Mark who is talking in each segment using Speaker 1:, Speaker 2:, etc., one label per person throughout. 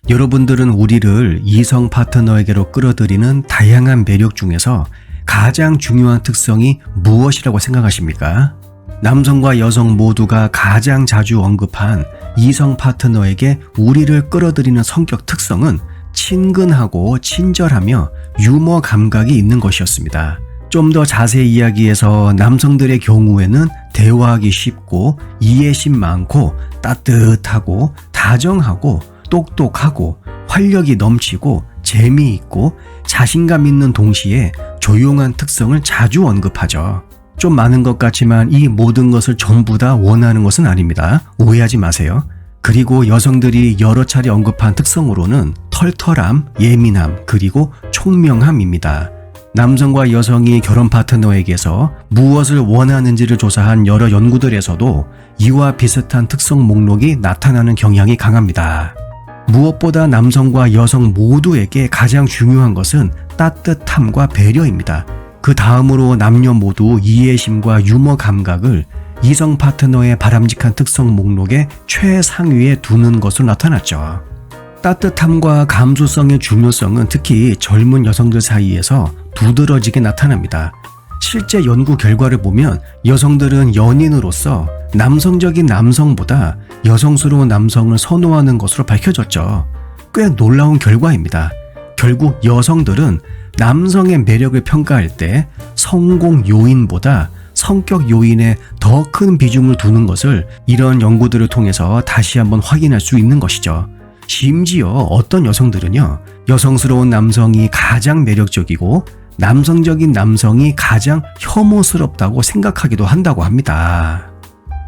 Speaker 1: 여러분들은 우리를 이성 파트너에게로 끌어들이는 다양한 매력 중에서 가장 중요한 특성이 무엇이라고 생각하십니까? 남성과 여성 모두가 가장 자주 언급한 이성 파트너에게 우리를 끌어들이는 성격 특성은 친근하고 친절하며 유머 감각이 있는 것이었습니다. 좀 더 자세히 이야기해서 남성들의 경우에는 대화하기 쉽고 이해심 많고 따뜻하고 다정하고 똑똑하고 활력이 넘치고 재미있고 자신감 있는 동시에 조용한 특성을 자주 언급하죠. 좀 많은 것 같지만 이 모든 것을 전부 다 원하는 것은 아닙니다. 오해하지 마세요. 그리고 여성들이 여러 차례 언급한 특성으로는 털털함, 예민함, 그리고 총명함입니다. 남성과 여성이 결혼 파트너에게서 무엇을 원하는지를 조사한 여러 연구들에서도 이와 비슷한 특성 목록이 나타나는 경향이 강합니다. 무엇보다 남성과 여성 모두에게 가장 중요한 것은 따뜻함과 배려입니다. 그 다음으로 남녀 모두 이해심과 유머 감각을 이성 파트너의 바람직한 특성 목록의 최상위에 두는 것으로 나타났죠. 따뜻함과 감수성의 중요성은 특히 젊은 여성들 사이에서 두드러지게 나타납니다. 실제 연구 결과를 보면 여성들은 연인으로서 남성적인 남성보다 여성스러운 남성을 선호하는 것으로 밝혀졌죠. 꽤 놀라운 결과입니다. 결국 여성들은 남성의 매력을 평가할 때 성공 요인보다 성격 요인에 더 큰 비중을 두는 것을 이런 연구들을 통해서 다시 한번 확인할 수 있는 것이죠. 심지어 어떤 여성들은요, 여성스러운 남성이 가장 매력적이고 남성적인 남성이 가장 혐오스럽다고 생각하기도 한다고 합니다.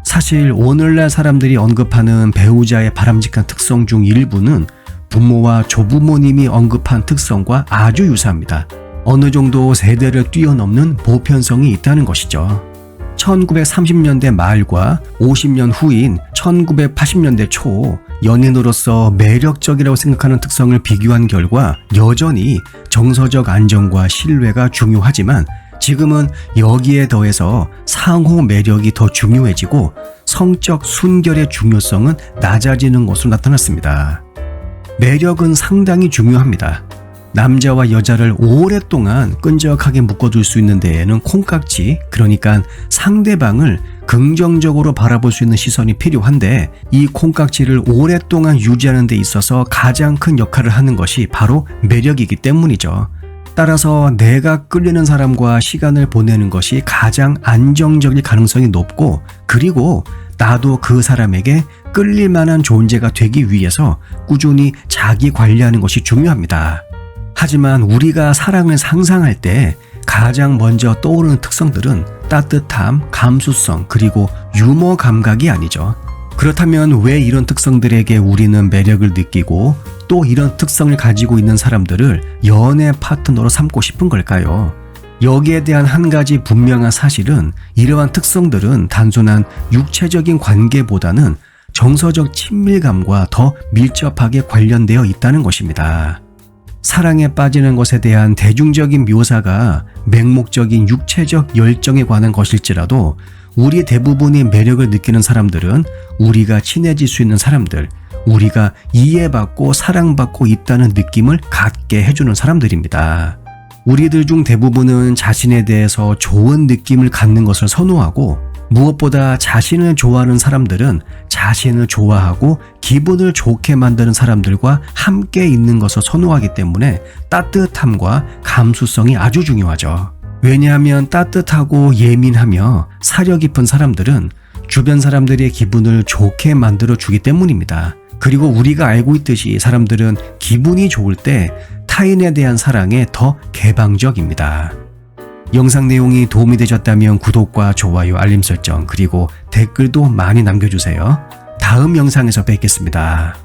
Speaker 1: 사실 오늘날 사람들이 언급하는 배우자의 바람직한 특성 중 일부는 부모와 조부모님이 언급한 특성과 아주 유사합니다. 어느 정도 세대를 뛰어넘는 보편성이 있다는 것이죠. 1930년대 말과 50년 후인 1980년대 초 연인으로서 매력적이라고 생각하는 특성을 비교한 결과 여전히 정서적 안정과 신뢰가 중요하지만 지금은 여기에 더해서 상호 매력이 더 중요해지고 성적 순결의 중요성은 낮아지는 것으로 나타났습니다. 매력은 상당히 중요합니다. 남자와 여자를 오랫동안 끈적하게 묶어둘 수 있는 데에는 콩깍지, 그러니까 상대방을 긍정적으로 바라볼 수 있는 시선이 필요한데 이 콩깍지를 오랫동안 유지하는 데 있어서 가장 큰 역할을 하는 것이 바로 매력이기 때문이죠. 따라서 내가 끌리는 사람과 시간을 보내는 것이 가장 안정적일 가능성이 높고 그리고 나도 그 사람에게 끌릴 만한 존재가 되기 위해서 꾸준히 자기 관리하는 것이 중요합니다. 하지만 우리가 사랑을 상상할 때 가장 먼저 떠오르는 특성들은 따뜻함, 감수성, 그리고 유머 감각이 아니죠. 그렇다면 왜 이런 특성들에게 우리는 매력을 느끼고 또 이런 특성을 가지고 있는 사람들을 연애 파트너로 삼고 싶은 걸까요? 여기에 대한 한 가지 분명한 사실은 이러한 특성들은 단순한 육체적인 관계보다는 정서적 친밀감과 더 밀접하게 관련되어 있다는 것입니다. 사랑에 빠지는 것에 대한 대중적인 묘사가 맹목적인 육체적 열정에 관한 것일지라도 우리 대부분이 매력을 느끼는 사람들은 우리가 친해질 수 있는 사람들, 우리가 이해받고 사랑받고 있다는 느낌을 갖게 해주는 사람들입니다. 우리들 중 대부분은 자신에 대해서 좋은 느낌을 갖는 것을 선호하고 무엇보다 자신을 좋아하는 사람들은 자신을 좋아하고 기분을 좋게 만드는 사람들과 함께 있는 것을 선호하기 때문에 따뜻함과 감수성이 아주 중요하죠. 왜냐하면 따뜻하고 예민하며 사려 깊은 사람들은 주변 사람들의 기분을 좋게 만들어주기 때문입니다. 그리고 우리가 알고 있듯이 사람들은 기분이 좋을 때 타인에 대한 사랑에 더 개방적입니다. 영상 내용이 도움이 되셨다면 구독과 좋아요, 알림 설정, 그리고 댓글도 많이 남겨주세요. 다음 영상에서 뵙겠습니다.